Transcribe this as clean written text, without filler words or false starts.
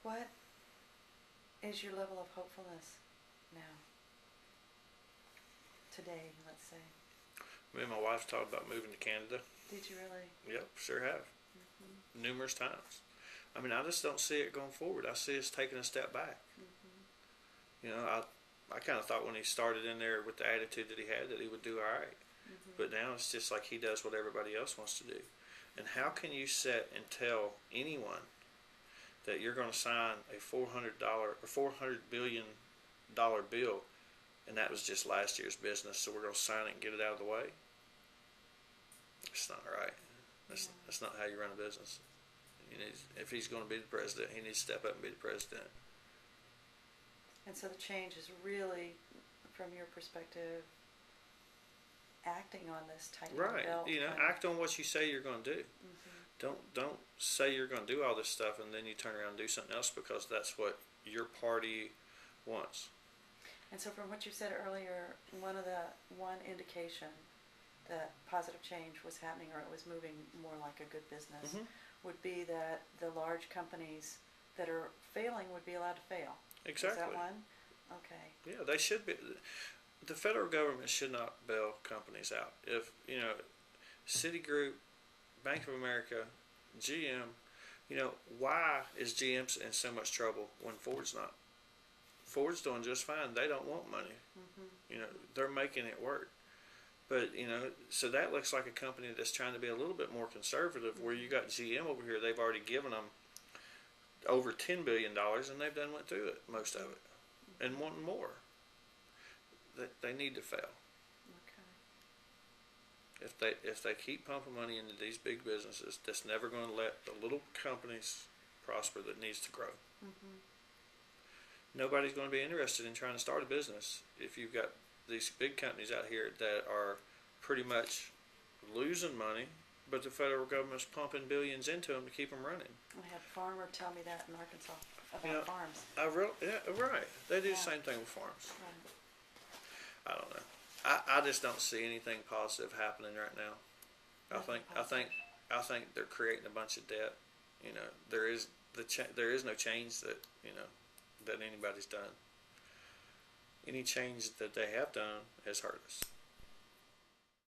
What is your level of hopefulness now? Today, let's say. Me and my wife talked about moving to Canada. Did you really? Yep, sure have. Mm-hmm. Numerous times. I mean, I just don't see it going forward. I see us taking a step back. Mm-hmm. You know, I kind of thought when he started in there with the attitude that he had that he would do all right. Mm-hmm. But now it's just like he does what everybody else wants to do. And how can you sit and tell anyone that you're going to sign a $400 billion bill, and that was just last year's business, so we're going to sign it and get it out of the way? It's not right. That's not how you run a business. If he's going to be the president, he needs to step up and be the president. And so the change is really, from your perspective, acting on this tightening belt. Right. Act on what you say you're going to do. Mm-hmm. Don't say you're going to do all this stuff and then you turn around and do something else because that's what your party wants. And so from what you said earlier, one indication that positive change was happening, or it was moving more like a good business, Mm-hmm. would be that the large companies that are failing would be allowed to fail. Exactly. Is that one? Okay. Yeah, they should be. The federal government should not bail companies out. If, Citigroup, Bank of America, GM, why is GM in so much trouble when Ford's not? Ford's doing just fine. They don't want money. Mm-hmm. They're making it work. But, so that looks like a company that's trying to be a little bit more conservative, where you got GM over here, they've already given them over $10 billion, and they've went through it, most of it, and wanting more. They need to fail. Okay. If they keep pumping money into these big businesses, that's never going to let the little companies prosper that needs to grow. Mm-hmm. Nobody's going to be interested in trying to start a business if you've got these big companies out here that are pretty much losing money, but the federal government's pumping billions into them to keep them running. I had a farmer tell me that in Arkansas about farms. Right. They do the Yeah. same thing with farms. Right. I don't know. I just don't see anything positive happening right now. I think they're creating a bunch of debt. There is no change that that anybody's done. Any change that they have done has hurt us.